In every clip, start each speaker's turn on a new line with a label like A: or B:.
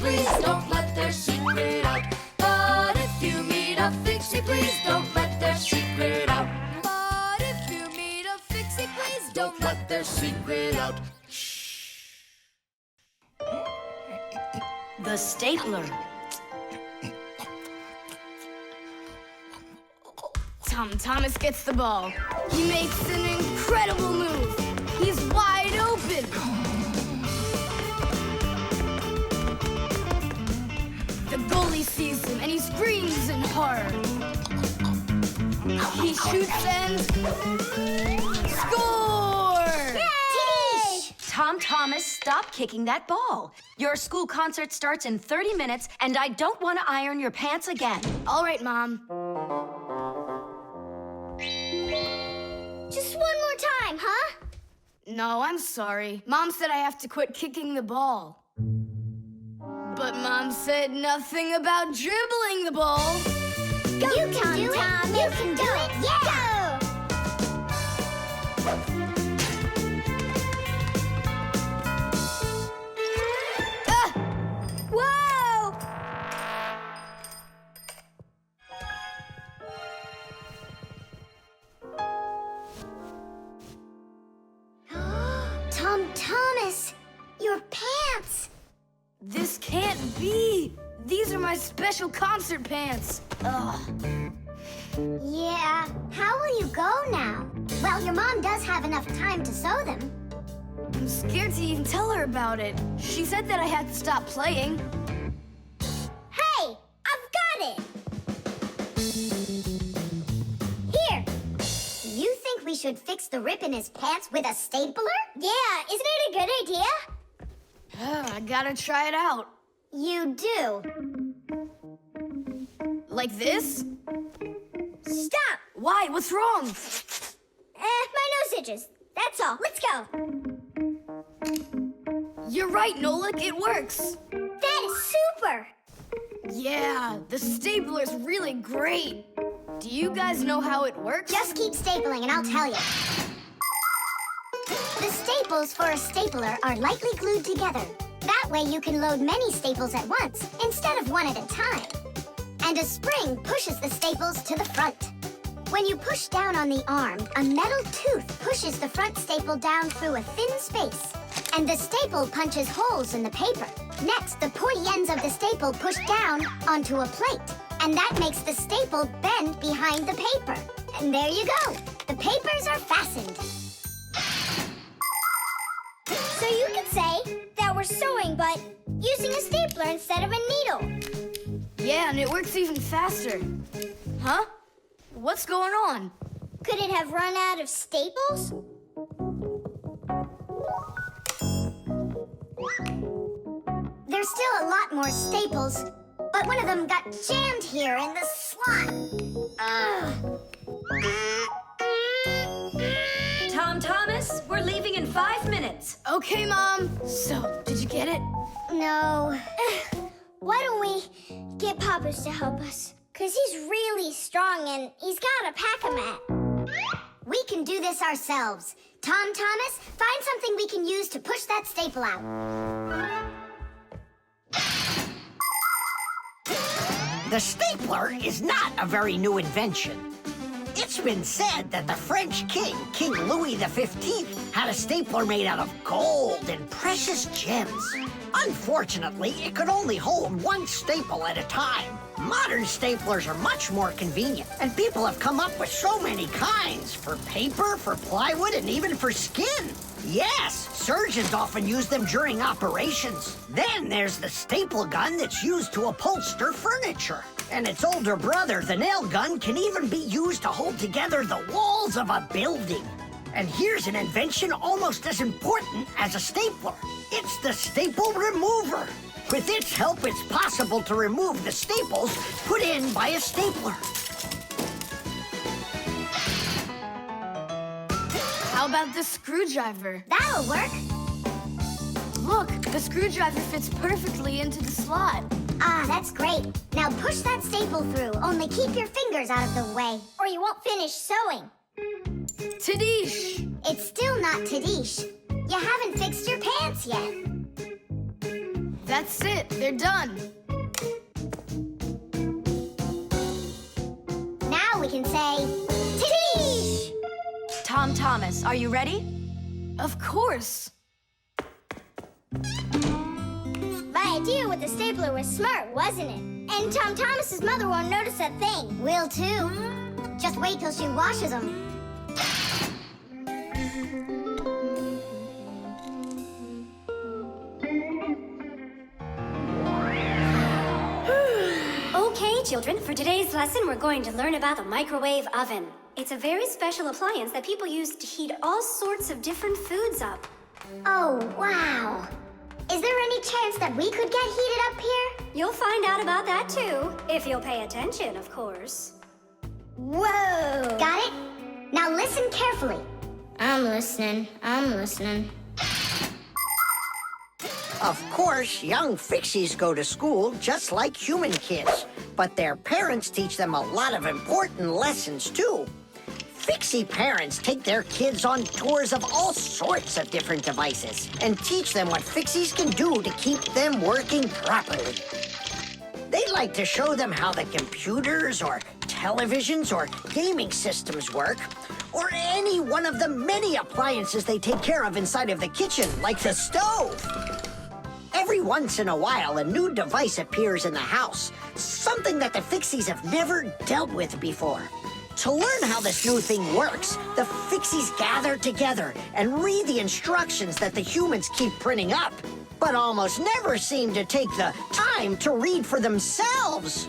A: please don't let their secret out. But if you meet a Fixie, please don't let their secret out. But if you meet a Fixie, please don't let their secret out.
B: The stapler.
C: Tom Thomas gets the ball. He makes an incredible move. He's wide open. The goalie sees him and he screams in horror. He shoots and scores!
B: Yay! Tom Thomas, stop kicking that ball. Your school concert starts in 30 minutes, and I don't want to iron your pants again.
C: All right, Mom.
D: Just one more time, huh?
C: No, I'm sorry. Mom said I have to quit kicking the ball. But Mom said nothing about dribbling the ball.
D: Go, you can do it. You can do it. Yeah!
C: Ah!
D: Whoa! Tom Thomas, your pants!
C: This can't be. These are my special concert pants. Ugh.
D: Yeah, how will you go now? Well, your mom does have enough time to sew them.
C: I'm scared to even tell her about it. She said that I had to stop playing.
D: Hey, I've got it! Here! You think we should fix the rip in his pants with a stapler? Yeah, isn't it a good idea?
C: I gotta try it out.
D: You do.
C: Like this?
D: Stop!
C: Why? What's wrong?
D: My nose itches. That's all. Let's go.
C: You're right, Nolik. It works.
D: That is super!
C: Yeah, the stapler's really great. Do you guys know how it works?
D: Just keep stapling and I'll tell you. The staples for a stapler are lightly glued together. That way you can load many staples at once instead of one at a time. And a spring pushes the staples to the front. When you push down on the arm, a metal tooth pushes the front staple down through a thin space. And the staple punches holes in the paper. Next, the pointy ends of the staple push down onto a plate. And that makes the staple bend behind the paper. And there you go. The papers are fastened. So you could say that we're sewing, but using a stapler instead of a needle.
C: Yeah, and it works even faster. Huh? What's going on?
D: Could it have run out of staples? There's still a lot more staples, but one of them got jammed here in the slot.
B: Tom Thomas, we're leaving in 5 minutes.
C: Okay, Mom. So, did you get it?
D: No. Why don't we get Papa's to help us? Because he's really strong and he's got a pack-a-mat. We can do this ourselves. Tom Thomas, find something we can use to push that staple out.
E: The stapler is not a very new invention. It's been said that the French king, King Louis XV, had a stapler made out of gold and precious gems. Unfortunately, it could only hold one staple at a time. Modern staplers are much more convenient, and people have come up with so many kinds for paper, for plywood, and even for skin. Yes, surgeons often use them during operations. Then there's the staple gun that's used to upholster furniture. And its older brother, the nail gun, can even be used to hold together the walls of a building. And here's an invention almost as important as a stapler. It's the staple remover. With its help, it's possible to remove the staples put in by a stapler.
C: How about the screwdriver?
D: That'll work.
C: Look, the screwdriver fits perfectly into the slot.
D: Ah, that's great. Now push that staple through, only keep your fingers out of the way, or you won't finish sewing.
C: Tadish!
D: It's still not Tadish. You haven't fixed your pants yet.
C: That's it. They're done.
D: Now we can say, Tidish!
B: Tom Thomas, are you ready?
C: Of course.
D: My idea with the stapler was smart, wasn't it? And Tom Thomas's mother won't notice a thing. Will too. Just wait till she washes them.
F: Okay, children, for today's lesson, we're going to learn about the microwave oven. It's a very special appliance that people use to heat all sorts of different foods up.
D: Oh, wow. Is there any chance that we could get heated up here?
F: You'll find out about that too, if you'll pay attention, of course.
D: Whoa! Got it? Now listen carefully.
C: I'm listening.
E: Of course, young Fixies go to school just like human kids, but their parents teach them a lot of important lessons, too. Fixie parents take their kids on tours of all sorts of different devices and teach them what Fixies can do to keep them working properly. They like to show them how the computers or televisions or gaming systems work, or any one of the many appliances they take care of inside of the kitchen, like the stove. Every once in a while, a new device appears in the house, something that the Fixies have never dealt with before. To learn how this new thing works, the Fixies gather together and read the instructions that the humans keep printing up, but almost never seem to take the time to read for themselves.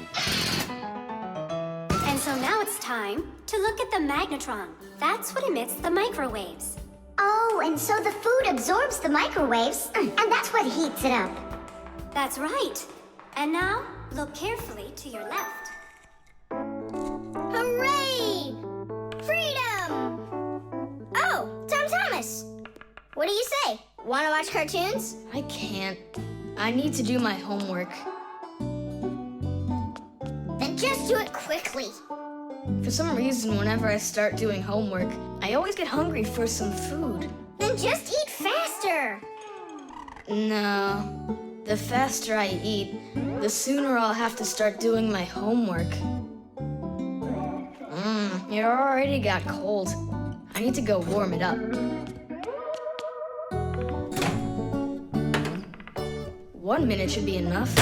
F: And so now it's time to look at the magnetron. That's what emits the microwaves.
D: Oh, and so the food absorbs the microwaves, and that's what heats it up.
F: That's right. And now, look carefully to your left.
D: Hooray! Freedom! Oh, Tom Thomas! What do you say? Want to watch cartoons?
C: I can't. I need to do my homework.
D: Then just do it quickly.
C: For some reason, whenever I start doing homework, I always get hungry for some food.
D: Then just eat faster.
C: No. The faster I eat, the sooner I'll have to start doing my homework. It already got cold. I need to go warm it up. 1 minute should be enough.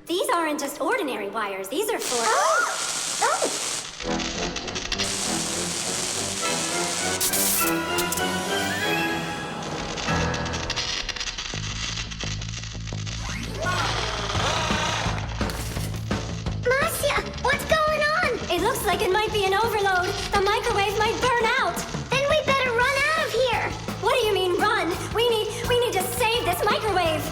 F: These aren't just ordinary wires. These are for...
D: Marcia, what's going on?
F: It looks like it might be an overload. The microwave might burn out.
D: Then we better run out of here.
F: What do you mean, run? We need to save this microwave.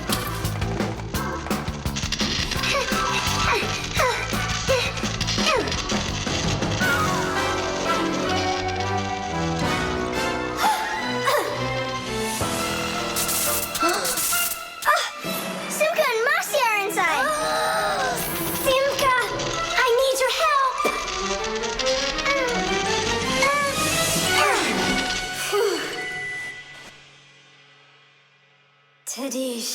D: Simka and Marcia are inside.
F: Simka, I need your help. Tadish.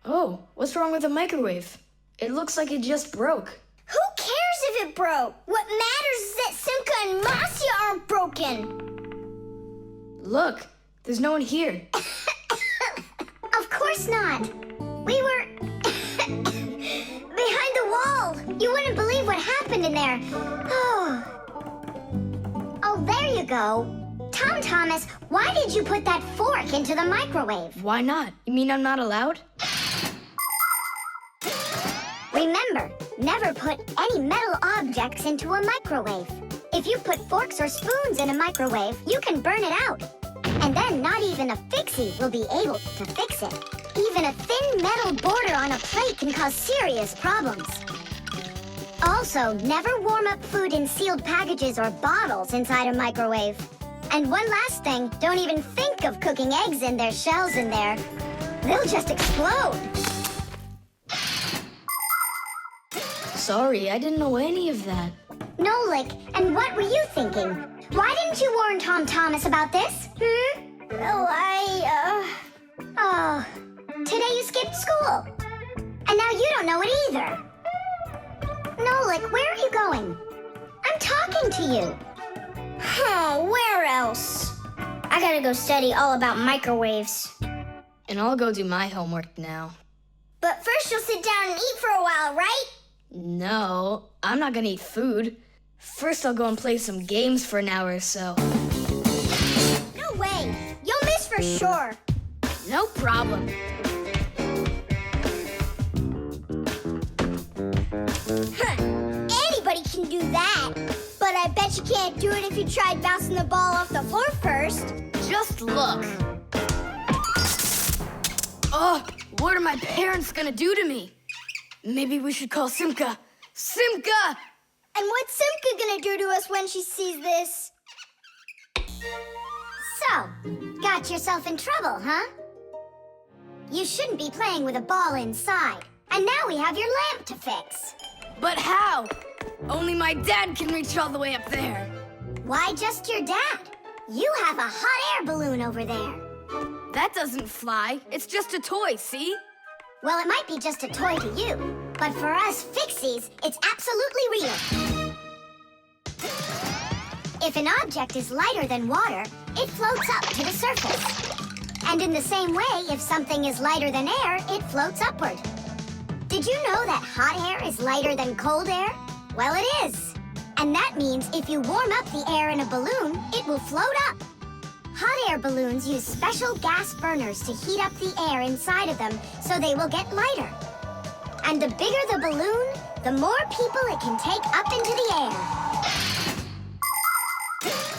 C: Oh, what's wrong with the microwave? It looks like it just broke.
D: Who cares if it broke? What matters is that Simka and Marcia aren't broken.
C: Look, there's no one here.
D: Of course not. We were behind the wall. You wouldn't believe what happened in there. Oh, there you go. Tom Thomas, why did you put that fork into the microwave?
C: Why not? You mean I'm not allowed?
D: Remember, never put any metal objects into a microwave. If you put forks or spoons in a microwave, you can burn it out. And then not even a Fixie will be able to fix it. Even a thin metal border on a plate can cause serious problems. Also, never warm up food in sealed packages or bottles inside a microwave. And one last thing, don't even think of cooking eggs in their shells in there. They'll just explode.
C: Sorry, I didn't know any of that.
D: Nolik, and what were you thinking? Why didn't you warn Tom Thomas about this? Oh, Oh, today you skipped school. And now you don't know it either. Nolik, where are you going? I'm talking to you.
G: Oh, where else? I gotta go study all about microwaves.
C: And I'll go do my homework now.
G: But first you'll sit down and eat for a while, right?
C: No, I'm not gonna eat food. First I'll go and play some games for an hour or so.
G: No way. You'll miss for sure.
C: No problem.
G: Huh. Anybody can do that. But I bet you can't do it if you tried bouncing the ball off the floor first.
C: Just look. Oh, what are my parents gonna do to me? Maybe we should call Simka. Simka!
G: And what's Simka gonna do to us when she sees this?
D: So, got yourself in trouble, huh? You shouldn't be playing with a ball inside. And now we have your lamp to fix.
C: But how? Only my dad can reach all the way up there.
D: Why just your dad? You have a hot air balloon over there.
C: That doesn't fly. It's just a toy, see?
D: Well, it might be just a toy to you, but for us Fixies, it's absolutely real. If an object is lighter than water, it floats up to the surface. And in the same way, if something is lighter than air, it floats upward. Did you know that hot air is lighter than cold air? Well, it is. And that means if you warm up the air in a balloon, it will float up. Hot air balloons use special gas burners to heat up the air inside of them so they will get lighter. And the bigger the balloon, the more people it can take up into the air.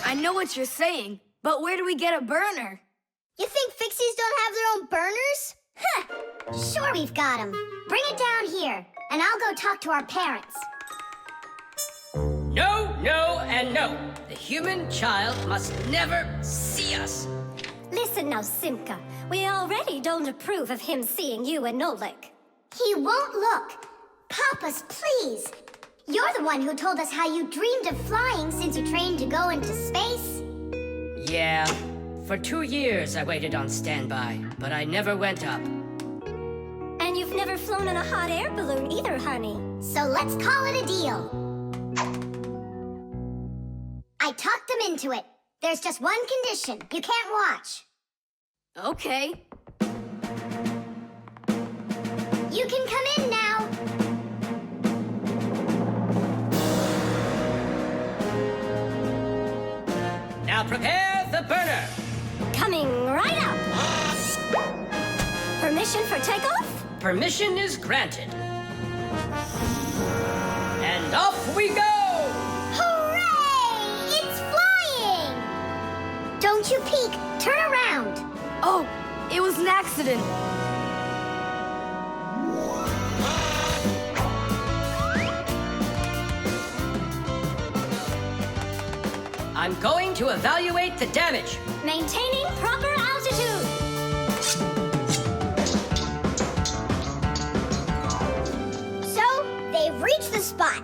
C: I know what you're saying, but where do we get a burner?
G: You think Fixies don't have their own burners?
D: Huh! Sure we've got them. Bring it down here, and I'll go talk to our parents.
H: No, no, and no. The human child must never see us.
F: Listen now, Simka. We already don't approve of him seeing you and Nolik.
D: He won't look. Papas, please. You're the one who told us how you dreamed of flying since you trained to go into space.
H: Yeah, for 2 years I waited on standby, but I never went up.
F: And you've never flown in a hot air balloon either, honey.
D: So let's call it a deal. I talked them into it. There's just one condition. You can't watch.
C: Okay.
D: You can come in now.
H: Now prepare the burner.
F: Coming right up. Permission for takeoff?
H: Permission is granted. And off we go!
D: Hooray! It's flying! Don't you peek. Turn around.
C: Oh, it was an accident.
H: I'm going to evaluate the damage.
F: Maintaining proper altitude.
G: So, they've reached the spot.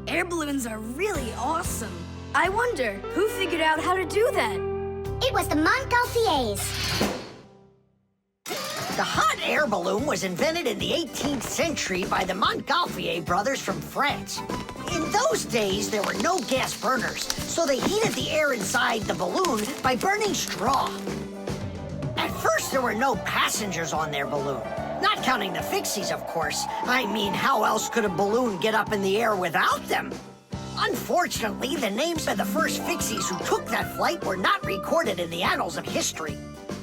C: Air balloons are really awesome. I wonder, who figured out how to do that?
D: It was the Montgolfiers.
E: The hot air balloon was invented in the 18th century by the Montgolfier brothers from France. In those days, there were no gas burners, so they heated the air inside the balloon by burning straw. At first, there were no passengers on their balloon. Not counting the Fixies, of course. I mean, how else could a balloon get up in the air without them? Unfortunately, the names of the first Fixies who took that flight were not recorded in the annals of history.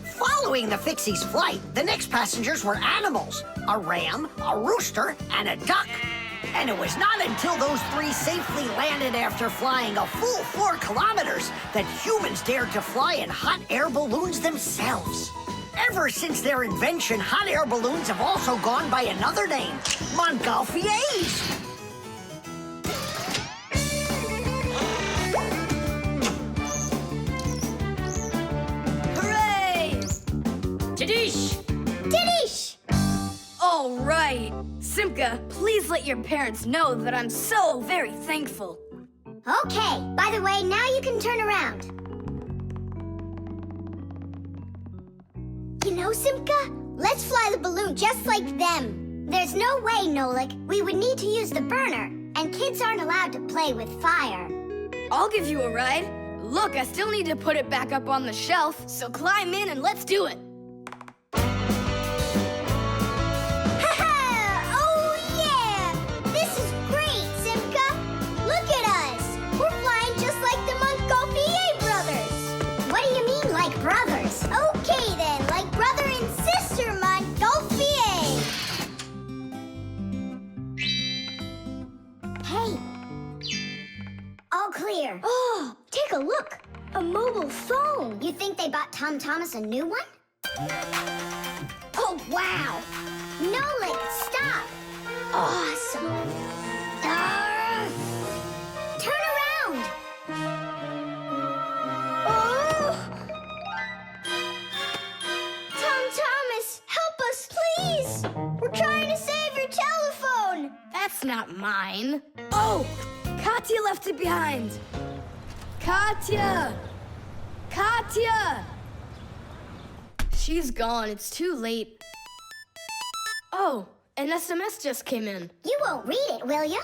E: Following the Fixies' flight, the next passengers were animals: a ram, a rooster, and a duck. And it was not until those three safely landed after flying a full 4 kilometers that humans dared to fly in hot air balloons themselves. Ever since their invention, hot air balloons have also gone by another name: Montgolfiers.
C: Hooray!
H: Tadish!
D: Didish!
C: All right. Simka, please let your parents know that I'm so very thankful.
D: Okay, by the way, now you can turn around. You know,
G: Simka? Let's fly the balloon just like them.
D: There's no way, Nolik. We would need to use the burner, and kids aren't allowed to play with fire.
C: I'll give you a ride. Look, I still need to put it back up on the shelf, so climb in and let's do it.
G: Oh yeah! This is great, Simka. Look at us. We're flying just like the Montgolfier brothers.
D: What do you mean, like brothers?
G: Okay then, like brother and sister Montgolfier.
D: Hey. All clear.
G: Oh, take a look. A mobile phone.
D: You think they bought Tom Thomas a new one? Oh, wow. Nolik, stop.
G: Awesome.
D: Turn around.
G: Oh! Tom Thomas, help us, please. We're trying to save your telephone.
C: That's not mine. Oh, Katya left it behind. Katya! Katya! She's gone. It's too late. Oh, an SMS just came in.
D: You won't read it, will you?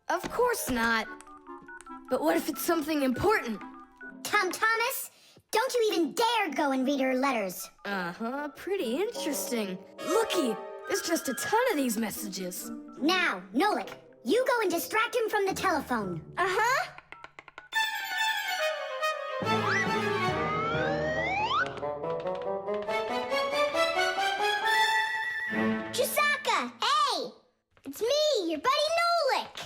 C: Of course not. But what if it's something important?
D: Tom Thomas, don't you even dare go and read her letters.
C: Uh-huh, pretty interesting. Looky, there's just a ton of these messages.
D: Now, Nolik, you go and distract him from the telephone.
G: Uh-huh. Chisaka, hey! It's me, your buddy Nolik.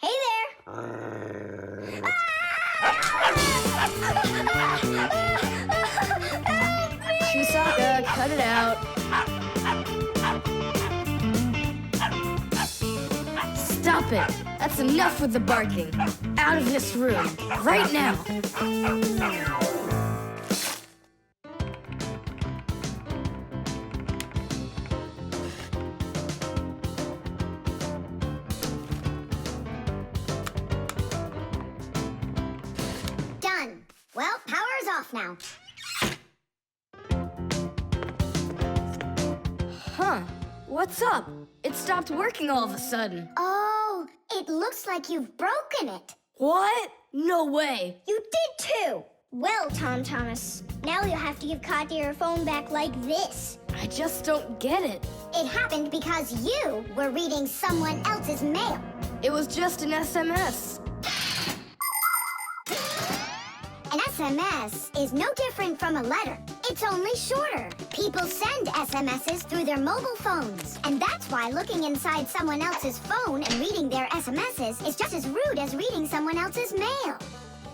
G: Hey there.
C: Chisaka, cut it out. Stop it. That's enough with the barking. Out of this room. Right now.
D: Done. Well, power's off now.
C: Huh. What's up? It stopped working all of a sudden.
D: Oh, it looks like you've broken it.
C: What? No way.
G: You did too. Well, Tom Thomas, now you'll have to give Katya her phone back like this.
C: I just don't get it.
D: It happened because you were reading someone else's mail.
C: It was just an SMS.
D: An SMS is no different from a letter. It's only shorter. People send SMSs through their mobile phones. And that's why looking inside someone else's phone and reading their SMSs is just as rude as reading someone else's mail.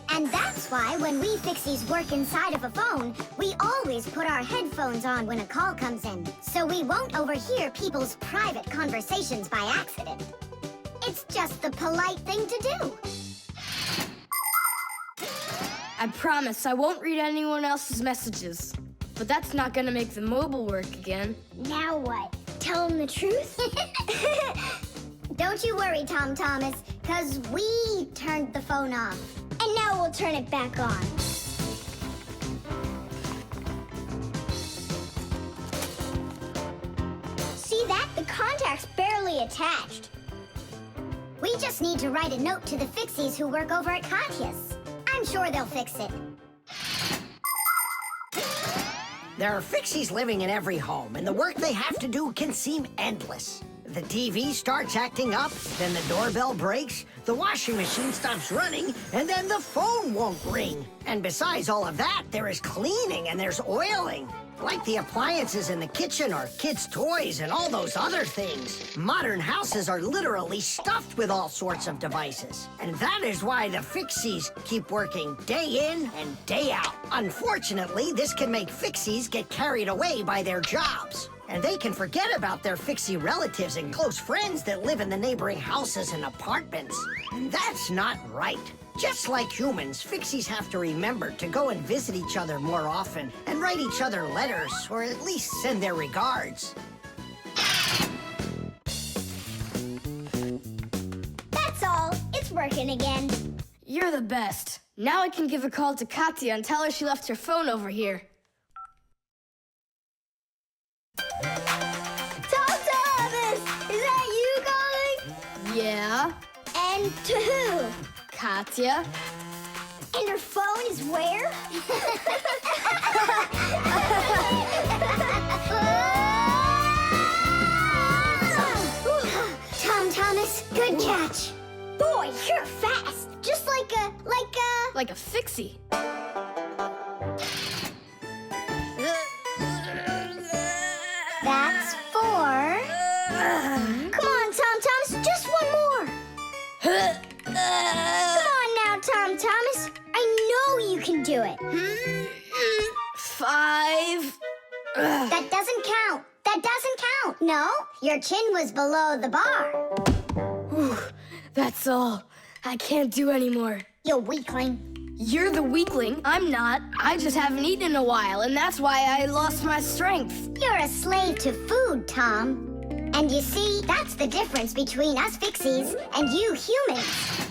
D: And that's why when we Fixies work inside of a phone, we always put our headphones on when a call comes in, so we won't overhear people's private conversations by accident. It's just the polite thing to do.
C: I promise I won't read anyone else's messages. But that's not gonna make the mobile work again.
G: Now what? Tell him the truth?
D: Don't you worry, Tom Thomas, because we turned the phone off.
G: And now we'll turn it back on. See that? The contact's barely attached.
D: We just need to write a note to the Fixies who work over at Katya's. I'm sure they'll fix it.
E: There are Fixies living in every home, and the work they have to do can seem endless. The TV starts acting up, then the doorbell breaks, the washing machine stops running, and then the phone won't ring. And besides all of that, there is cleaning and there's oiling. Like the appliances in the kitchen or kids' toys and all those other things. Modern houses are literally stuffed with all sorts of devices. And that is why the Fixies keep working day in and day out. Unfortunately, this can make Fixies get carried away by their jobs. And they can forget about their Fixie relatives and close friends that live in the neighboring houses and apartments. And that's not right. Just like humans, Fixies have to remember to go and visit each other more often and write each other letters, or at least send their regards.
G: That's all. It's working again.
C: You're the best. Now I can give a call to Katya and tell her she left her phone over here.
G: Thomas! Is that you calling?
C: Yeah?
G: And to who?
C: Katya?
G: And her phone is where?
D: Thomas, good catch.
G: Boy, you're fast. Just like a...
C: Like a Fixie.
D: That's 4.
G: Come on, Thomas, just one more. Come on now, Thomas. I know you can do it.
C: 5.
D: That doesn't count. That doesn't count. No, your chin was below the bar.
C: Whew, that's all. I can't do anymore.
D: You weakling.
C: You're the weakling. I'm not. I just haven't eaten in a while, and that's why I lost my strength.
D: You're a slave to food, Tom. And you see, that's the difference between us Fixies and you humans.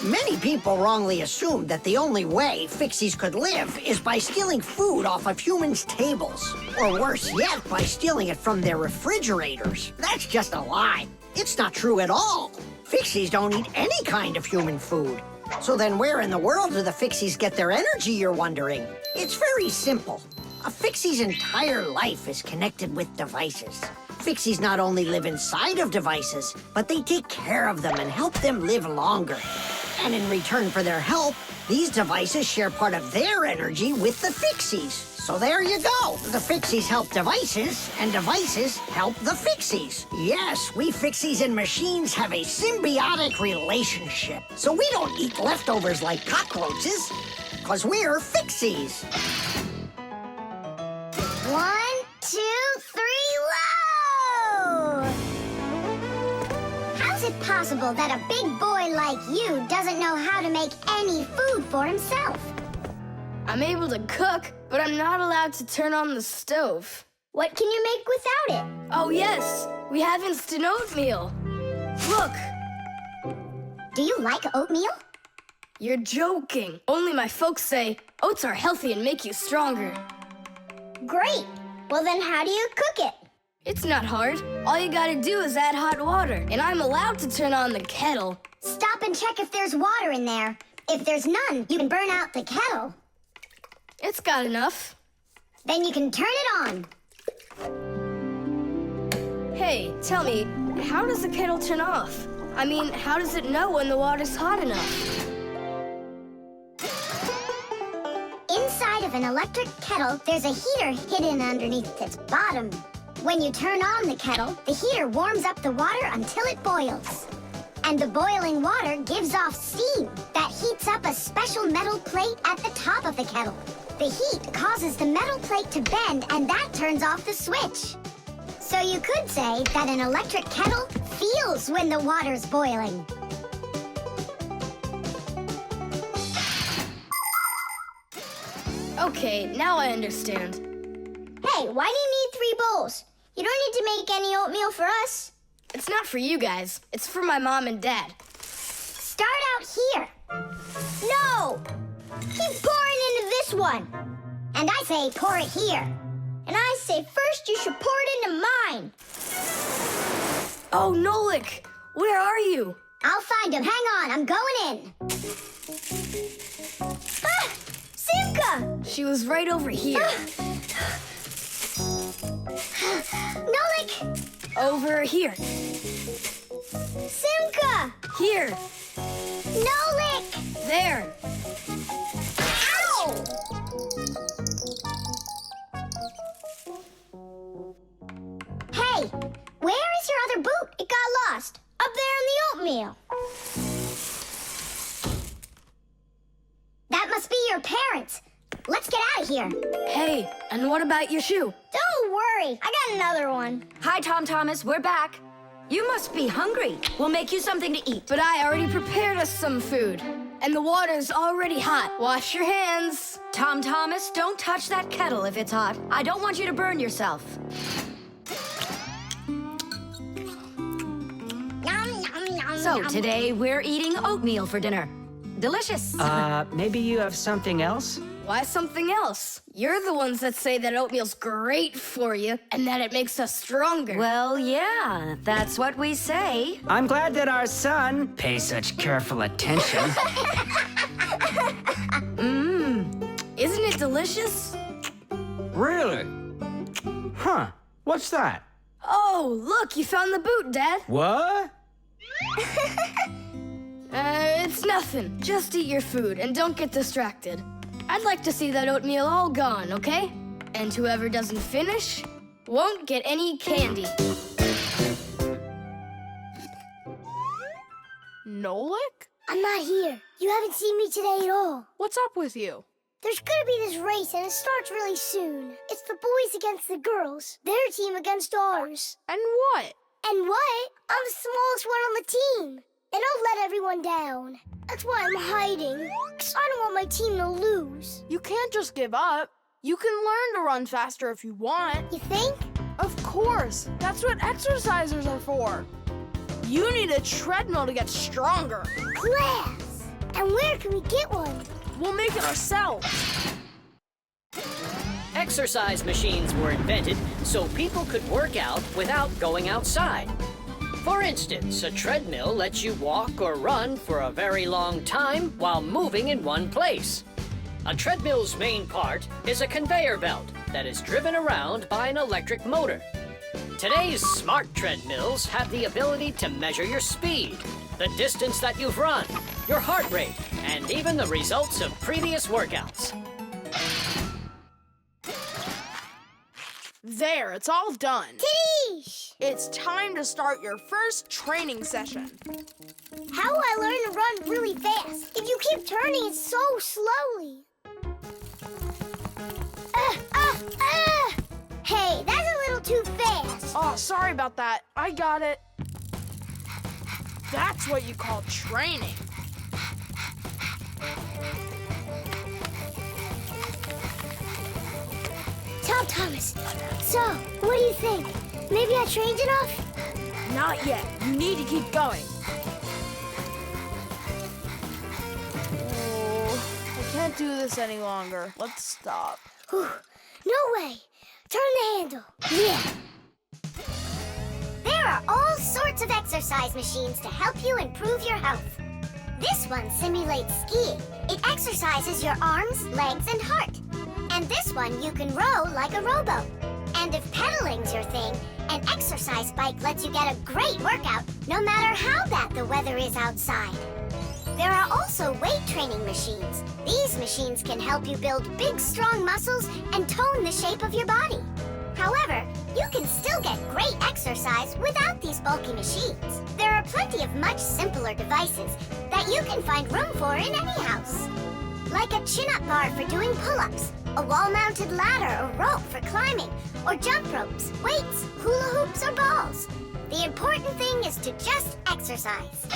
E: Many people wrongly assume that the only way Fixies could live is by stealing food off of humans' tables. Or worse yet, by stealing it from their refrigerators. That's just a lie. It's not true at all. Fixies don't eat any kind of human food. So then where in the world do the Fixies get their energy, you're wondering? It's very simple. A Fixie's entire life is connected with devices. Fixies not only live inside of devices, but they take care of them and help them live longer. And in return for their help, these devices share part of their energy with the Fixies. So there you go. The Fixies help devices, and devices help the Fixies. Yes, we Fixies and machines have a symbiotic relationship. So we don't eat leftovers like cockroaches, because we're Fixies.
D: 1, 2, 3, load! How's it possible that a big boy like you doesn't know how to make any food for himself?
C: I'm able to cook, but I'm not allowed to turn on the stove.
G: What can you make without it?
C: Oh, yes. We have instant oatmeal. Look.
D: Do you like oatmeal?
C: You're joking. Only my folks say oats are healthy and make you stronger.
G: Great. Well, then how do you cook it?
C: It's not hard. All you gotta do is add hot water, and I'm allowed to turn on the kettle.
D: Stop and check if there's water in there. If there's none, you can burn out the kettle.
C: It's got enough.
D: Then you can turn it on.
C: Hey, tell me, how does the kettle turn off? I mean, how does it know when the water's hot enough?
D: Inside of an electric kettle, there's a heater hidden underneath its bottom. When you turn on the kettle, the heater warms up the water until it boils. And the boiling water gives off steam that heats up a special metal plate at the top of the kettle. The heat causes the metal plate to bend, and that turns off the switch. So you could say that an electric kettle feels when the water's boiling.
C: Okay, now I understand.
G: Hey, why do you need 3 bowls? You don't need to make any oatmeal for us.
C: It's not for you guys. It's for my mom and dad.
D: Start out here.
G: No! Keep pouring into this one.
D: And I say pour it here.
G: And I say first you should pour it into mine.
C: Oh, Nolik, where are you?
D: I'll find him. Hang on, I'm going in.
G: Ah! Simka!
C: She was right over here.
D: Nolik!
C: Over here.
G: Simka!
C: Here.
D: Nolik!
C: There.
D: Ow! Hey, where is your other boot?
G: It got lost. Up there in the oatmeal.
D: That must be your parents. Let's get out of here.
C: Hey, and what about your shoe?
G: Don't worry. I got another one.
B: Hi, Tom Thomas. We're back. You must be hungry. We'll make you something to eat.
C: But I already prepared us some food. And the water's already hot. Wash your hands.
B: Tom Thomas, don't touch that kettle if it's hot. I don't want you to burn yourself.
D: Yum, yum, yum.
B: So today we're eating oatmeal for dinner. Delicious.
I: Maybe you have something else?
C: Why something else? You're the ones that say that oatmeal's great for you and that it makes us stronger.
B: Well, yeah, that's what we say.
I: I'm glad that our son pays such careful attention.
C: Isn't it delicious?
I: Really? Huh. What's that?
C: Oh, look, you found the boot, Dad.
I: What?
C: It's nothing. Just eat your food and don't get distracted. I'd like to see that oatmeal all gone, okay? And whoever doesn't finish won't get any candy.
J: Nolik?
G: I'm not here. You haven't seen me today at all.
J: What's up with you?
G: There's gonna be this race and it starts really soon. It's the boys against the girls. Their team against ours.
J: And what?
G: And what? I'm the smallest one on the team. And I'll let everyone down. That's why I'm hiding. 'Cause I don't want my team to lose.
J: You can't just give up. You can learn to run faster if you want.
G: You think?
J: Of course. That's what exercisers are for. You need a treadmill to get stronger.
G: Class! And where can we get one?
J: We'll make it ourselves.
K: Exercise machines were invented so people could work out without going outside. For instance, a treadmill lets you walk or run for a very long time while moving in one place. A treadmill's main part is a conveyor belt that is driven around by an electric motor. Today's smart treadmills have the ability to measure your speed, the distance that you've run, your heart rate, and even the results of previous workouts.
J: There, it's all done.
G: Tish!
J: It's time to start your first training session.
G: How will I learn to run really fast if you keep turning it so slowly? Hey, that's a little too fast.
J: Oh, sorry about that. I got it. That's what you call training.
G: Tom Thomas, so, what do you think? Maybe I trained enough?
J: Not yet. You need to keep going. Oh, I can't do this any longer. Let's stop.
G: Whew. No way. Turn the handle. Yeah. There are all sorts of exercise machines to help you improve your health. This one simulates skiing. It exercises your arms, legs, and heart. And this one you can row like a rowboat. And if pedaling's your thing, an exercise bike lets you get a great workout no matter how bad the weather is outside. There are also weight training machines. These machines can help you build big, strong muscles and tone the shape of your body. However, you can still get great exercise without these bulky machines. There are plenty of much simpler devices that you can find room for in any house. Like a chin-up bar for doing pull-ups, a wall-mounted ladder or rope for climbing, or jump ropes, weights, hula hoops, or balls. The important thing is to just exercise.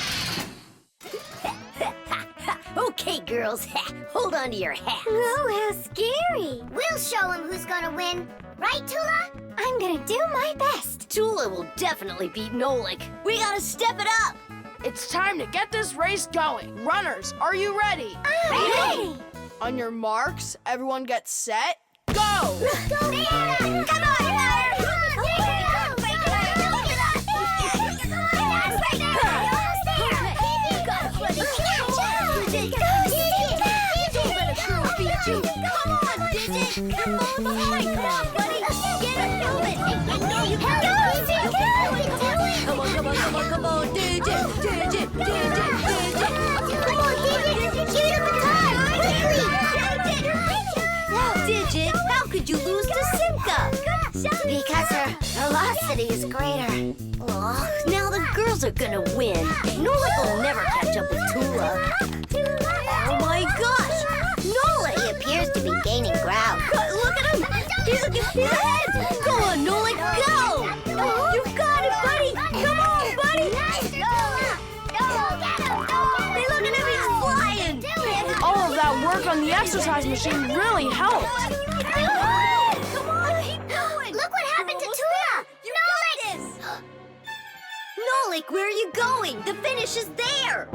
L: Okay, girls, hold on to your hats.
G: Oh, how scary. We'll show him who's gonna win. Right, Tula? I'm gonna do my best.
L: Tula will definitely beat Nolik. We gotta step it up.
J: It's time to get this race going. Runners, are you ready?
G: I'm ready.
J: On your marks, everyone get set, go!
G: Go, Santa! Come on,
L: Come on, buddy. Get it moving. Come on, DJ.
G: Come on, Digit. Shoot him the time. Quickly.
L: Digit, how could you lose to Simka?
G: Because her velocity is greater.
L: Oh, now the girls are gonna win. Nolik will never catch up with Tula. Oh my gosh! Nolik!
G: He appears to be gaining ground.
L: Look at him! He's ahead! Go on, Nolik, go! You got it, buddy! Come on, buddy! Hey, look at him, he's flying!
J: All of that work on the exercise machine really helped.
L: Come on, keep going!
G: Look what happened to Tula!
L: Nolik Where are you going? The finish is there!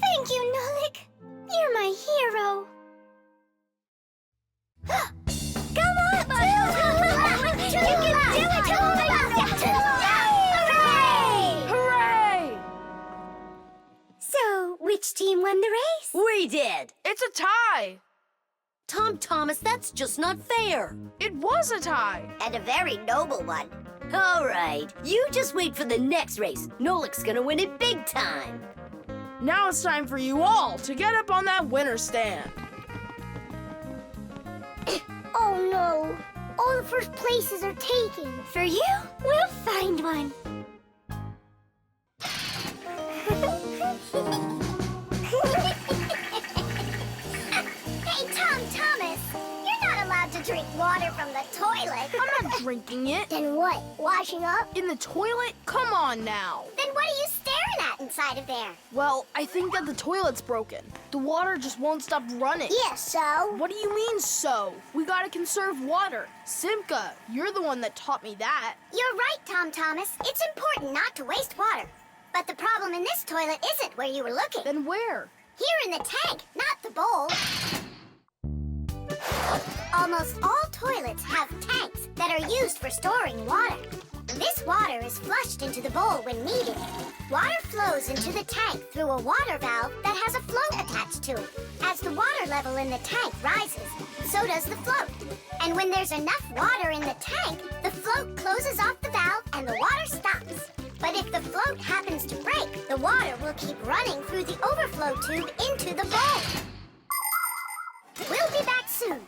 G: Thank you, Nolik. You're my hero. Come on, you can do it, Hooray!
J: Hooray!
F: So, which team won the race?
L: We did!
J: It's a tie.
L: Tom Thomas, that's just not fair.
J: It was a tie.
L: And a very noble one. All right, you just wait for the next race. Nolik's gonna win it big time.
J: Now it's time for you all to get up on that winner stand.
G: Oh no, all the first places are taken.
F: For you, we'll find one.
G: Hey, Tom Thomas, you're not allowed to drink water from the toilet.
J: I'm not drinking it.
G: Then what, washing up?
J: In the toilet? Come on now.
G: Then what are you staring at inside of there?
J: Well, I think that the toilet's broken. The water just won't stop running.
G: Yeah, so?
J: What do you mean, so? We gotta conserve water. Simka, you're the one that taught me that.
G: You're right, Tom Thomas. It's important not to waste water. But the problem in this toilet isn't where you were looking.
J: Then where?
G: Here in the tank, not the bowl. Almost all toilets have tanks that are used for storing water. This water is flushed into the bowl when needed. Water flows into the tank through a water valve that has a float attached to it. As the water level in the tank rises, so does the float. And when there's enough water in the tank, the float closes off the valve and the water stops. But if the float happens to break, the water will keep running through the overflow tube into the bowl. We'll be back soon.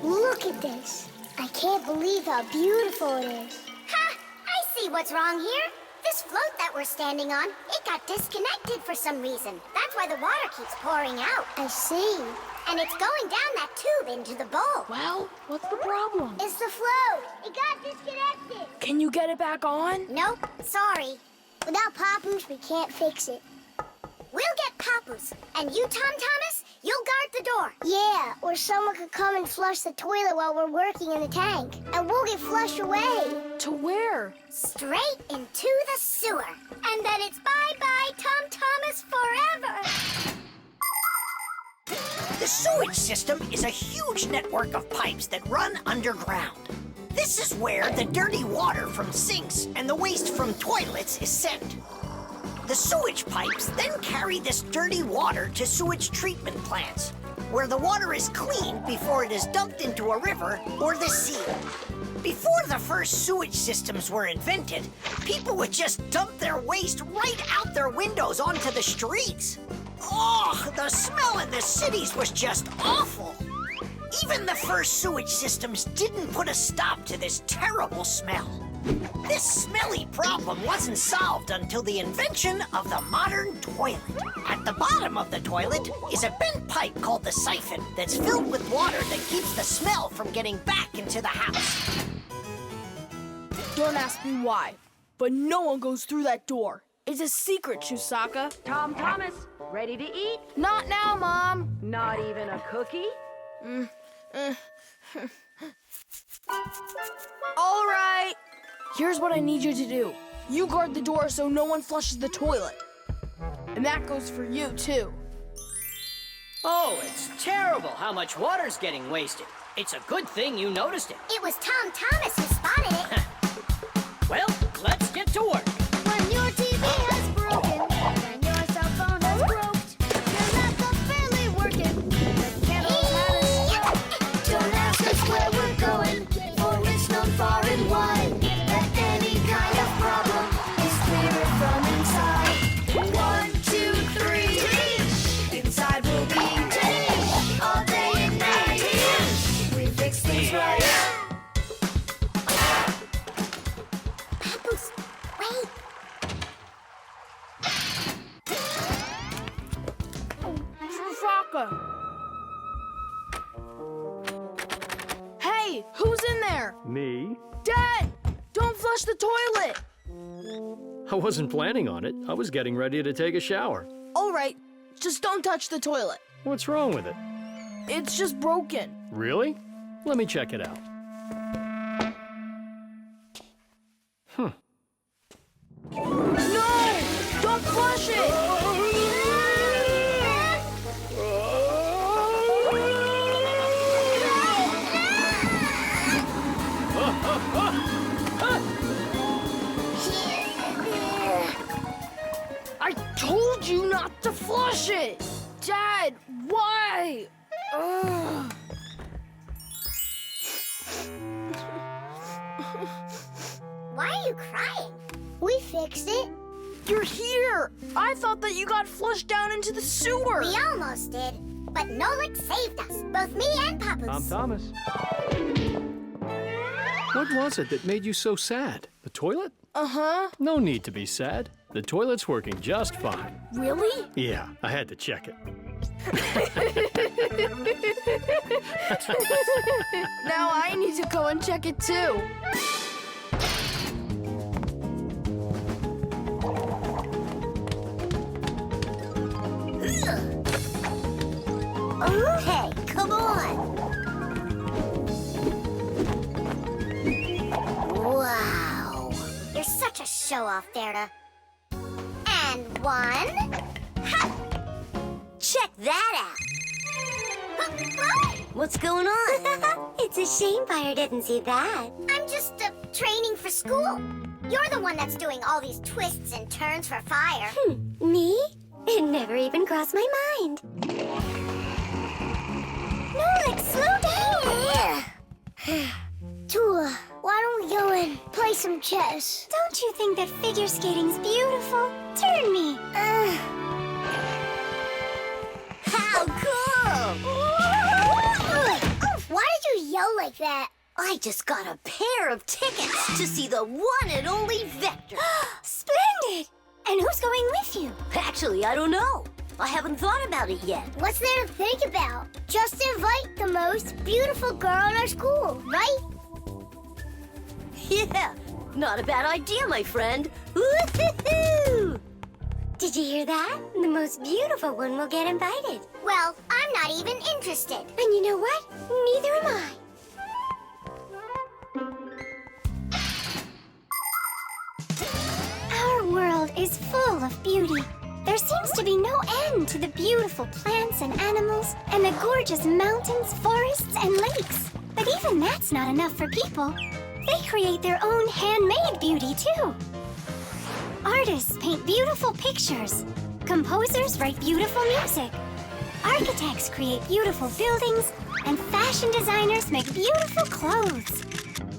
G: Look at this. I can't believe how beautiful it is. Ha! I see what's wrong here. This float that we're standing on, it got disconnected for some reason. That's why the water keeps pouring out. I see. And it's going down that tube into the bowl.
J: Well, what's the problem?
G: It's the float. It got disconnected.
J: Can you get it back on?
G: Nope, sorry. Without Papoose, we can't fix it. We'll get Papoose. And you, Tom Thomas, you'll guard the door. Yeah, or someone could come and flush the toilet while we're working in the tank. And we'll get flushed away.
J: To where?
G: Straight into the sewer. And then it's bye-bye, Tom Thomas, forever.
E: The sewage system is a huge network of pipes that run underground. This is where the dirty water from sinks and the waste from toilets is sent. The sewage pipes then carry this dirty water to sewage treatment plants, where the water is cleaned before it is dumped into a river or the sea. Before the first sewage systems were invented, people would just dump their waste right out their windows onto the streets. Oh, the smell in the cities was just awful. Even the first sewage systems didn't put a stop to this terrible smell. This smelly problem wasn't solved until the invention of the modern toilet. At the bottom of the toilet is a bent pipe called the siphon that's filled with water that keeps the smell from getting back into the house.
J: Don't ask me why, but no one goes through that door. It's a secret, Chusaka.
B: Tom Thomas, ready to eat?
J: Not now, Mom.
B: Not even a cookie?
J: All right. Here's what I need you to do. You guard the door so no one flushes the toilet. And that goes for you, too.
K: Oh, it's terrible how much water's getting wasted. It's a good thing you noticed it.
G: It was Tom Thomas who spotted it.
K: Well, let's get to work.
G: When your TV has broken, when your cell phone has broke, your laptop barely working, the candles had a stroke. Don't ask us where we're going, for it's known far and wide that any kind of problem is clearer from inside. 1, 2, 3, inside we'll be all day and night. We fix things right. Papoose, wait.
J: Chusaka. Hey, who's in there?
M: Me?
J: Dad, don't flush the toilet.
M: I wasn't planning on it. I was getting ready to take a shower.
J: All right, just don't touch the toilet.
M: What's wrong with it?
J: It's just broken.
M: Really? Let me check it out.
J: No! Don't flush it! I told you not to flush it! Dad, why? Ugh.
G: Why are you crying? We fixed it.
J: You're here! I thought that you got flushed down into the sewer!
G: We almost did, but Nolik saved us, both me and Papoose.
M: I'm Thomas. What was it that made you so sad? The toilet?
J: Uh-huh.
M: No need to be sad. The toilet's working just fine.
J: Really?
M: Yeah, I had to check it.
J: Now I need to go and check it too.
G: Okay, come on. Wow. You're such a show-off, Berta. And one. Ha!
L: Check that out. What's going on?
G: It's a shame Fire didn't see that. I'm just training for school. You're the one that's doing all these twists and turns for Fire.
F: Me? It never even crossed my mind.
G: Nolik, slow down! Tula, why don't we go and play some chess?
F: Don't you think that figure skating's beautiful? Turn me.
L: How cool!
G: Why did you yell like that?
L: I just got a pair of tickets to see the one and only Vector.
F: Splendid! And who's going with you?
L: Actually, I don't know. I haven't thought about it yet.
G: What's there to think about? Just invite the most beautiful girl in our school, right?
L: Yeah, not a bad idea, my friend. Woo-hoo-hoo!
F: Did you hear that? The most beautiful one will get invited.
G: Well, I'm not even interested.
F: And you know what? Neither am I. Our world is full of beauty. There seems to be no end to the beautiful plants and animals, and the gorgeous mountains, forests, and lakes. But even that's not enough for people. They create their own handmade beauty, too. Artists paint beautiful pictures. Composers write beautiful music. Architects create beautiful buildings, and fashion designers make beautiful clothes.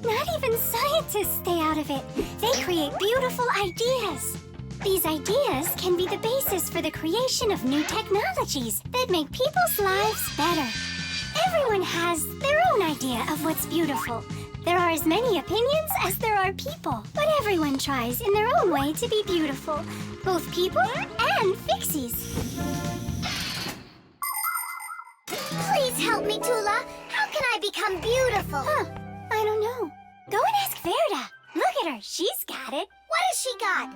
F: Not even scientists stay out of it. They create beautiful ideas. These ideas can be the basis for the creation of new technologies that make people's lives better. Everyone has their own idea of what's beautiful. There are as many opinions as there are people, but everyone tries in their own way to be beautiful, both people and Fixies.
G: Please help me, Tula. How can I become beautiful?
F: I don't know. Go and ask Verda. Look at her. She's got it.
G: What has she got?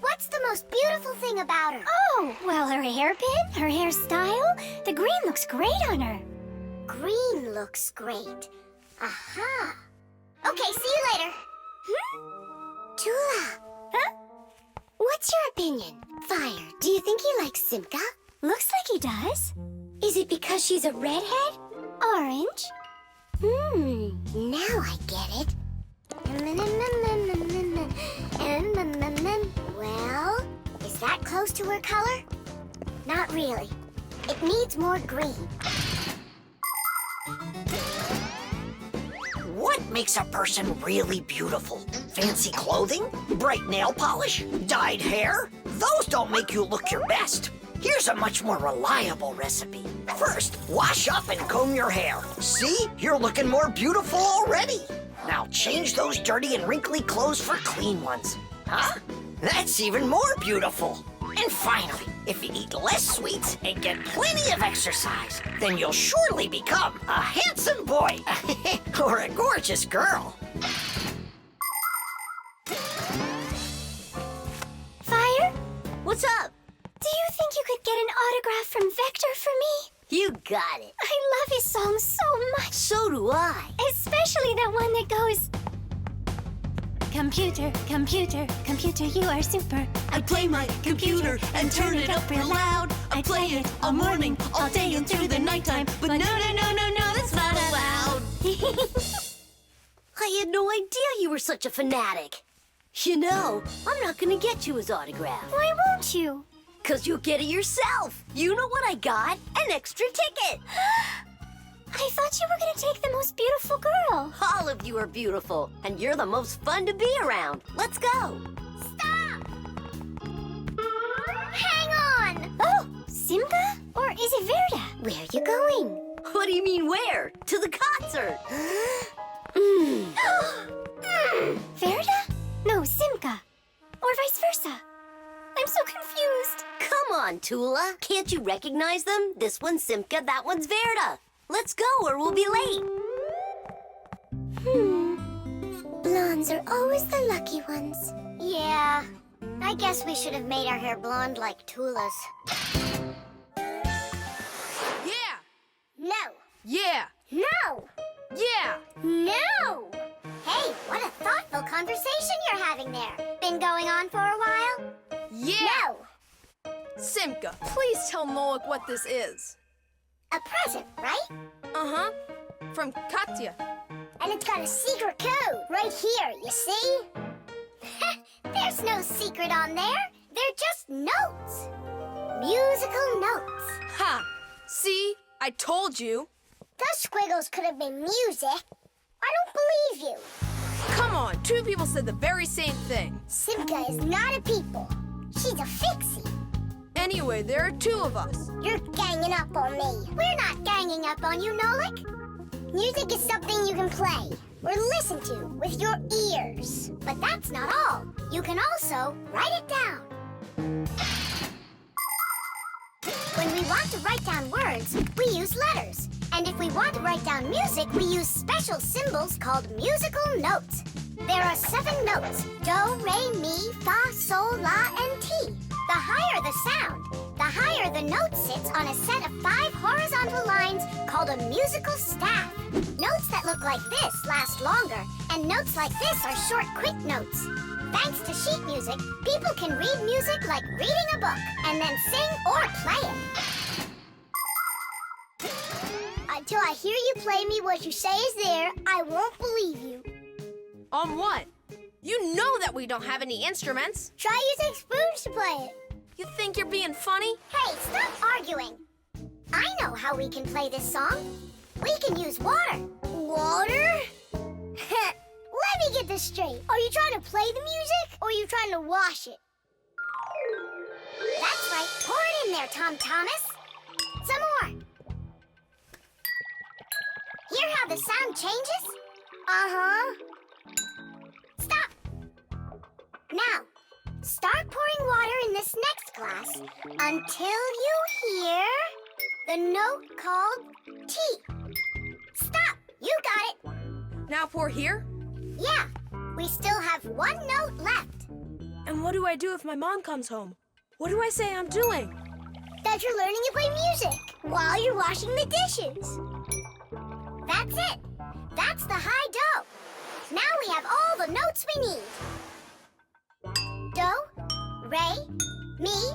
G: What's the most beautiful thing about her?
F: Oh, well, her hairpin, her hairstyle. The green looks great on her.
G: Green looks great. Aha. Okay, see you later.
F: Tula. Huh? What's your opinion? Fire, do you think he likes Simka? Looks like he does. Is it because she's a redhead? Orange?
G: Now I get it. Well, is that close to her color? Not really. It needs more green.
E: What makes a person really beautiful? Fancy clothing? Bright nail polish? Dyed hair? Those don't make you look your best. Here's a much more reliable recipe. First, wash up and comb your hair. See? You're looking more beautiful already. Now change those dirty and wrinkly clothes for clean ones. Huh? That's even more beautiful. And finally, if you eat less sweets and get plenty of exercise, then you'll surely become a handsome boy or a gorgeous girl.
F: from Vector for me?
L: You got it.
F: I love his song so much.
L: So do I.
F: Especially that one that goes... Computer, computer, computer, you are super.
A: I play my computer and turn it up real loud. I play it all morning, all day, and through the nighttime. But no, that's not allowed.
L: I had no idea you were such a fanatic. You know, I'm not gonna get you his autograph.
F: Why won't you?
L: 'Cause you'll get it yourself. You know what I got? An extra ticket.
F: I thought you were gonna take the most beautiful girl.
L: All of you are beautiful, and you're the most fun to be around. Let's go.
G: Stop! Hang on!
F: Oh, Simka? Or is it Verda?
G: Where are you going?
L: What do you mean where? To the concert.
F: Verda? No, Simka. Or vice versa. I'm so confused.
L: Come on, Tula. Can't you recognize them? This one's Simka, that one's Verda. Let's go or we'll be late.
F: Blondes are always the lucky ones.
G: Yeah, I guess we should have made our hair blonde like Tula's.
J: Yeah!
G: No!
J: Yeah!
G: No!
J: Yeah!
G: No! Hey, what a thoughtful conversation you're having there. Been going on for a while?
J: Yeah!
G: No!
J: Simka, please tell Nolik what this is.
G: A present, right?
J: Uh-huh. From Katya.
G: And it's got a secret code right here, you see? There's no secret on there. They're just notes. Musical notes.
J: Ha! See? I told you.
G: Those squiggles could have been music. I don't believe you.
J: Come on, two people said the very same thing.
G: Simka is not a people. She's a Fixie.
J: Anyway, there are two of us.
G: You're ganging up on me. We're not ganging up on you, Nolik. Music is something you can play or listen to with your ears. But that's not all. You can also write it down. When we want to write down words, we use letters. And if we want to write down music, we use special symbols called musical notes. There are 7 notes: do, re, mi, fa, sol, la, and ti. The higher the sound, the higher the note sits on a set of 5 horizontal lines called a musical staff. Notes that look like this last longer, and notes like this are short, quick notes. Thanks to sheet music, people can read music like reading a book, and then sing or play it. Until I hear you play me what you say is there, I won't believe you.
J: On what? You know that we don't have any instruments.
G: Try using spoons to play it.
J: You think you're being funny?
G: Hey, stop arguing. I know how we can play this song. We can use water. Water? Let me get this straight. Are you trying to play the music, or are you trying to wash it? That's right. Pour it in there, Tom Thomas. Some more. Hear how the sound changes? Uh-huh. Stop. Now, start pouring water in this next glass until you hear the note called T. Stop. You got it.
J: Now pour here?
G: Yeah. We still have 1 note left.
J: And what do I do if my mom comes home? What do I say I'm doing?
G: That you're learning to play music while you're washing the dishes. That's it. That's the high do. Now we have all the notes we need. Do, re, mi,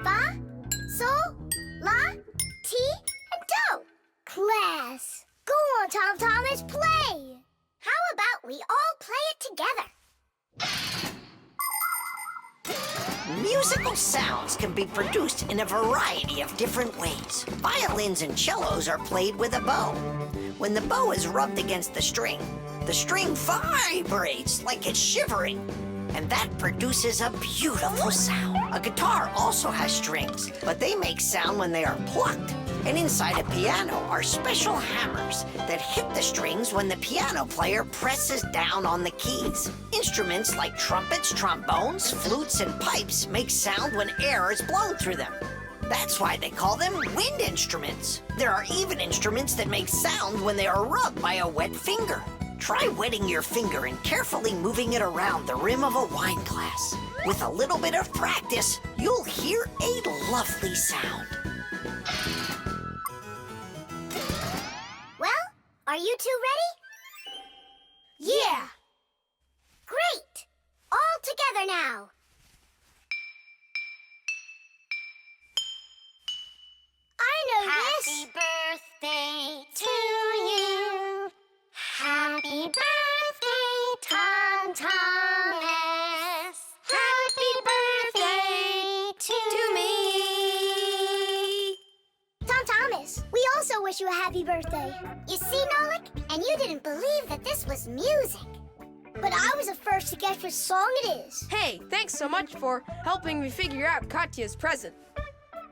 G: fa, sol, la, ti, and do. Class, go on, Tom Thomas, play. How about we all play it together?
E: Musical sounds can be produced in a variety of different ways. Violins and cellos are played with a bow. When the bow is rubbed against the string vibrates like it's shivering, and that produces a beautiful sound. A guitar also has strings, but they make sound when they are plucked. And inside a piano are special hammers that hit the strings when the piano player presses down on the keys. Instruments like trumpets, trombones, flutes, and pipes make sound when air is blown through them. That's why they call them wind instruments. There are even instruments that make sound when they are rubbed by a wet finger. Try wetting your finger and carefully moving it around the rim of a wine glass. With a little bit of practice, you'll hear a lovely sound.
G: you two ready?
C: Yeah!
G: Great! All together now. I know this.
D: Happy birthday to you. Happy birthday, Tom Thomas. Happy birthday to me.
G: Tom Thomas, we also wish you a happy birthday. You see, Nolik? And you didn't believe that this was music. But I was the first to guess which song it is.
J: Hey, thanks so much for helping me figure out Katya's present.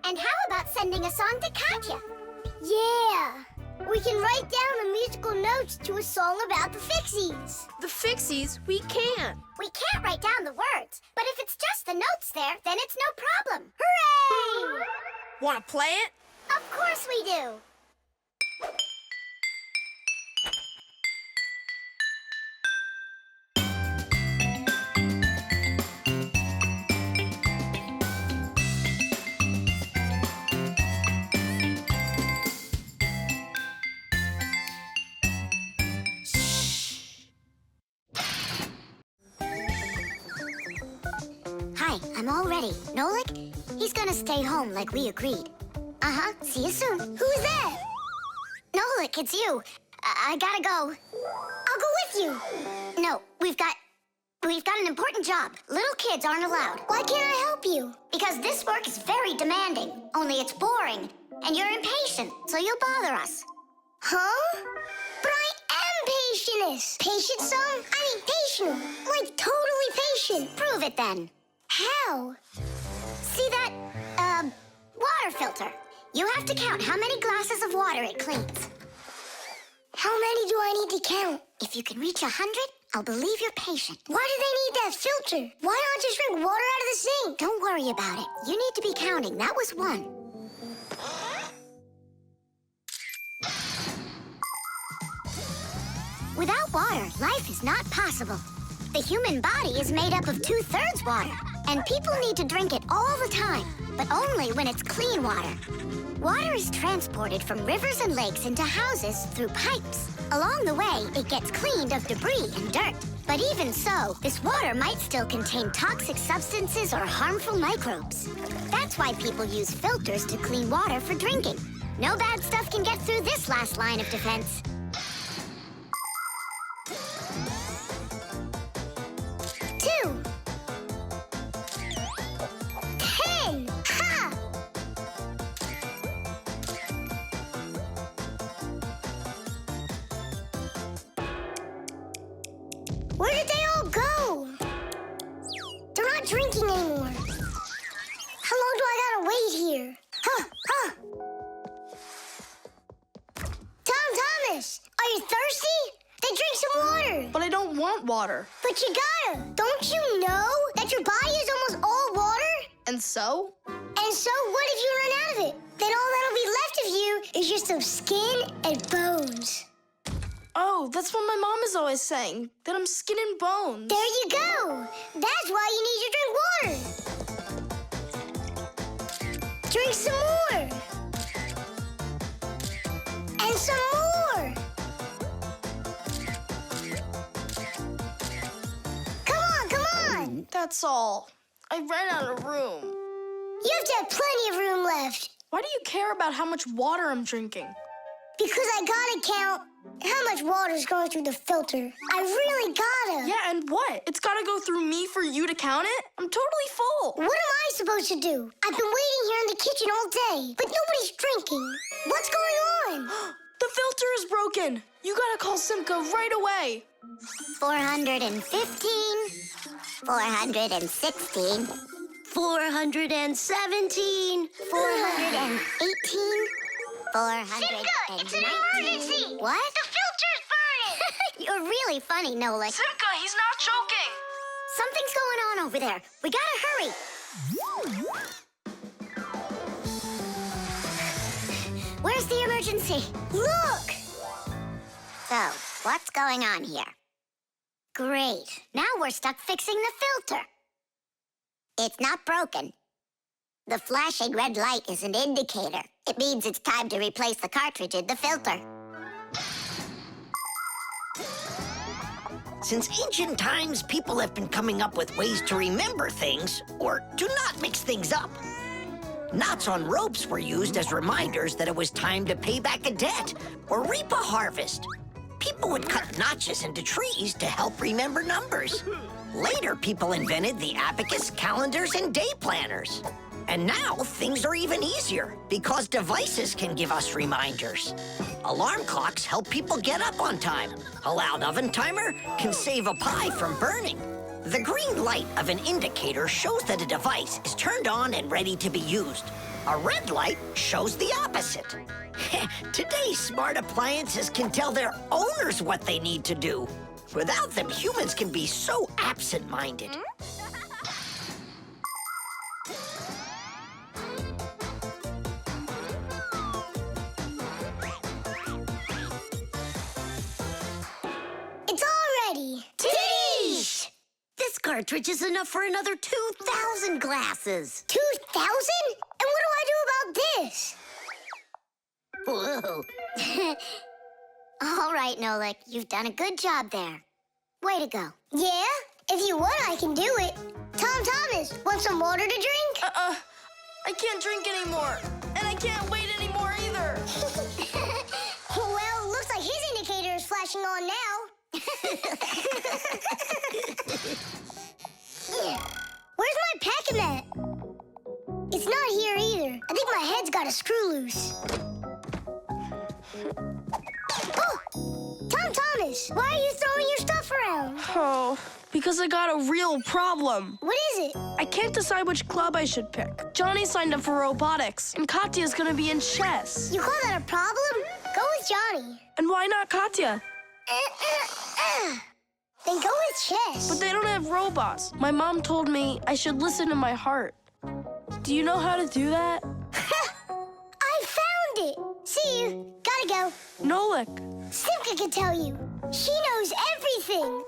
G: And how about sending a song to Katya? Yeah! We can write down the musical notes to a song about the Fixies.
J: The Fixies? We can't.
G: We can't write down the words, but if it's just the notes there, then it's no problem. Hooray!
J: Want to play it?
G: Of course we do. Hi, I'm all ready. Nolik, he's gonna stay home like we agreed. Uh-huh, see you soon. Who's that? Nolik, it's you. I gotta go. I'll go with you. No, we've got an important job. Little kids aren't allowed. Why can't I help you? Because this work is very demanding, only it's boring. And you're impatient, so you'll bother us. Huh? But I am patientest. Patient some? I mean patient. Like totally patient. Prove it then. How? See that, water filter? You have to count how many glasses of water it cleans. How many do I need to count? If you can reach 100, I'll believe you're patient. Why do they need that filter? Why not just drink water out of the sink? Don't worry about it. You need to be counting. That was 1. Without water, life is not possible. The human body is made up of 2/3 water, and people need to drink it all the time, but only when it's clean water. Water is transported from rivers and lakes into houses through pipes. Along the way, it gets cleaned of debris and dirt. But even so, this water might still contain toxic substances or harmful microbes. That's why people use filters to clean water for drinking. No bad stuff can get through this last line of defense. 2. 10. Ha! Where did they all go? They're not drinking anymore. How long do I gotta wait here? Tom Thomas, are you thirsty? Then drink some water.
J: But I don't want water.
G: But you gotta. Don't you know that your body is almost all water?
J: And so?
G: And so what if you run out of it? Then all that'll be left of you is just some skin and bones.
J: Oh, that's what my mom is always saying, that I'm skin and bones.
G: There you go. That's why you need to drink water. Drink some more. And some more. Come on.
J: That's all. I ran out of room.
G: You have to have plenty of room left.
J: Why do you care about how much water I'm drinking?
G: Because I gotta count how much water's going through the filter. I really gotta.
J: Yeah, and what? It's gotta go through me for you to count it? I'm totally full.
G: What am I supposed to do? I've been waiting here in the kitchen all day, but nobody's drinking. What's going on?
J: The filter is broken. You gotta call Simka right away.
G: 415, 416,
L: 417.
G: 418, 419.
D: Simka, it's an emergency!
G: What?
D: The filter's burning!
G: You're really funny, Nolik.
J: Simka, he's not choking.
G: Something's going on over there. We gotta hurry. Where's the emergency? Look! So, what's going on here? Great. Now we're stuck fixing the filter. It's not broken. The flashing red light is an indicator. It means it's time to replace the cartridge in the filter.
E: Since ancient times, people have been coming up with ways to remember things or to not mix things up. Knots on ropes were used as reminders that it was time to pay back a debt or reap a harvest. People would cut notches into trees to help remember numbers. Later, people invented the abacus, calendars, and day planners. And now, things are even easier because devices can give us reminders. Alarm clocks help people get up on time. A loud oven timer can save a pie from burning. The green light of an indicator shows that a device is turned on and ready to be used. A red light shows the opposite. Today's smart appliances can tell their owners what they need to do. Without them, humans can be so absent-minded.
G: It's all ready.
L: Titties! This cartridge is enough for another 2,000 glasses.
G: 2,000? And what do I do about this?
L: Whoa.
D: All right, Nolik, you've done a good job there. Way to go.
G: Yeah? If you want, I can do it. Tom Thomas, want some water to drink?
J: I can't drink anymore. And I can't wait anymore either.
G: Well, looks like his indicator is flashing on now. Where's my packing mat? It's not here either. I think my head's got a screw loose. Oh! Tom Thomas, why are you throwing your stuff around?
J: Oh, because I got a real problem.
G: What is it?
J: I can't decide which club I should pick. Johnny signed up for robotics, and Katya's gonna be in chess.
G: You call that a problem? Go with Johnny.
J: And why not Katya?
G: Then go with chess.
J: But they don't have robots. My mom told me I should listen to my heart. Do you know how to do that?
G: I found it. See you. Gotta go.
J: Nolik.
G: Simka can tell you. She knows everything.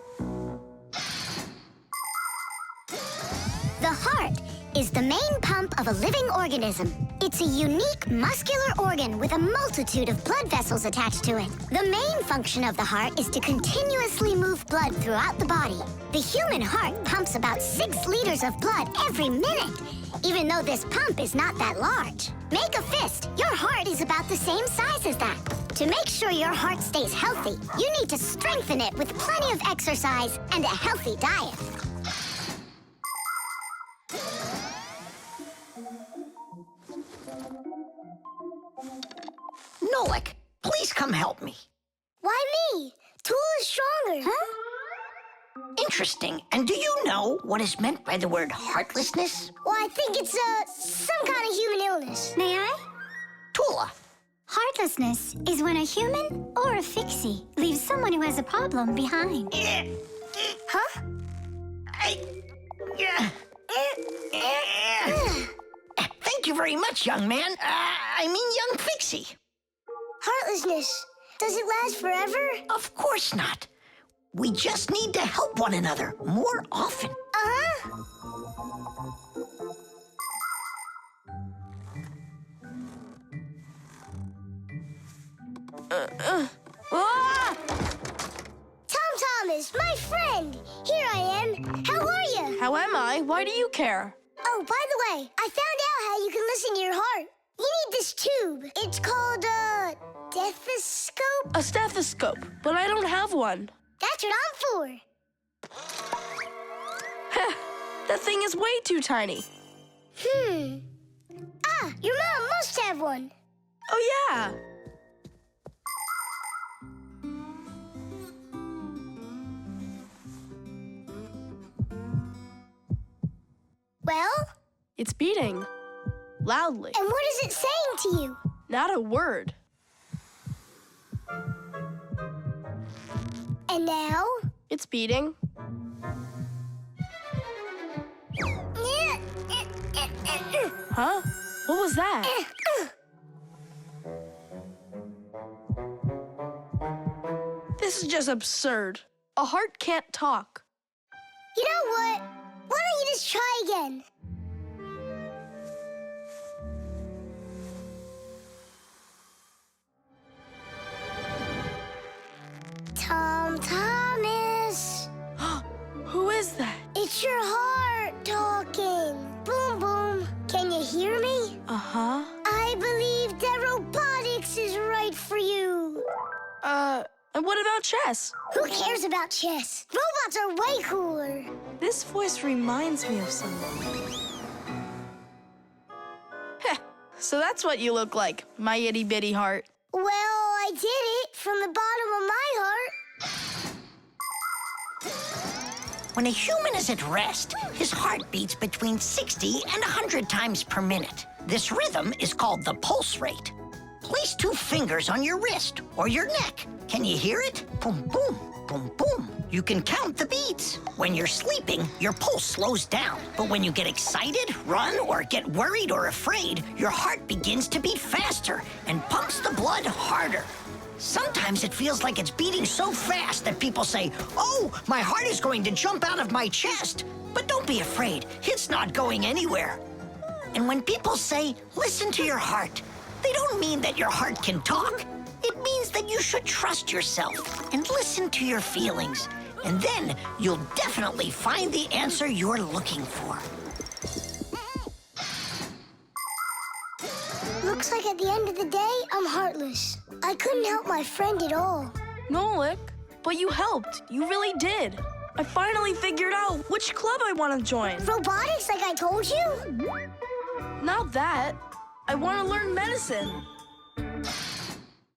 D: The heart is the main pump of a living organism. It's a unique muscular organ with a multitude of blood vessels attached to it. The main function of the heart is to continuously move blood throughout the body. The human heart pumps about 6 liters of blood every minute, even though this pump is not that large. Make a fist. Your heart is about the same size as that. To make sure your heart stays healthy, you need to strengthen it with plenty of exercise and a healthy diet.
E: Nolik, please come help me.
G: Why me? Tool is stronger.
E: Huh? Interesting. And do you know what is meant by the word heartlessness?
G: Well, I think it's some kind of human illness.
D: May I?
E: Tula.
F: Heartlessness is when a human or a fixie leaves someone who has a problem behind.
G: Huh?
E: Thank you very much, young man. Young Fixie.
G: Heartlessness. Does it last forever?
E: Of course not. We just need to help one another more often.
G: Uh-huh. Tom Thomas, my friend. Here I am. How are you?
J: How am I? Why do you care?
G: Oh, by the way, I found out how you can listen to your heart. You need this tube. It's called a stethoscope.
J: A stethoscope, but I don't have one.
G: That's what I'm for.
J: That thing is way too tiny.
G: Your mom must have one.
J: Oh, yeah.
G: Well?
J: It's beating. Loudly.
G: And what is it saying to you?
J: Not a word.
G: And now?
J: It's beating. Huh? What was that? This is just absurd. A heart can't talk.
G: You know what? Why don't you just try again? Tom
J: Uh-huh.
G: I believe that robotics is right for you.
J: And what about chess?
G: Who cares about chess? Robots are way cooler.
J: This voice reminds me of someone. Heh, so that's what you look like, my itty-bitty heart.
G: Well, I did it from the bottom of my heart.
E: When a human is at rest, his heart beats between 60 and 100 times per minute. This rhythm is called the pulse rate. Place 2 fingers on your wrist or your neck. Can you hear it? Boom, boom, boom, boom. You can count the beats. When you're sleeping, your pulse slows down. But when you get excited, run, or get worried or afraid, your heart begins to beat faster and pumps the blood harder. Sometimes it feels like it's beating so fast that people say, "Oh, my heart is going to jump out of my chest." But don't be afraid, it's not going anywhere. And when people say, "Listen to your heart," they don't mean that your heart can talk. It means that you should trust yourself and listen to your feelings. And then you'll definitely find the answer you're looking for.
G: Looks like at the end of the day, I'm heartless. I couldn't help my friend at all.
J: Nolik, but you helped. You really did. I finally figured out which club I want to join.
G: Robotics, like I told you?
J: Not that. I want to learn medicine.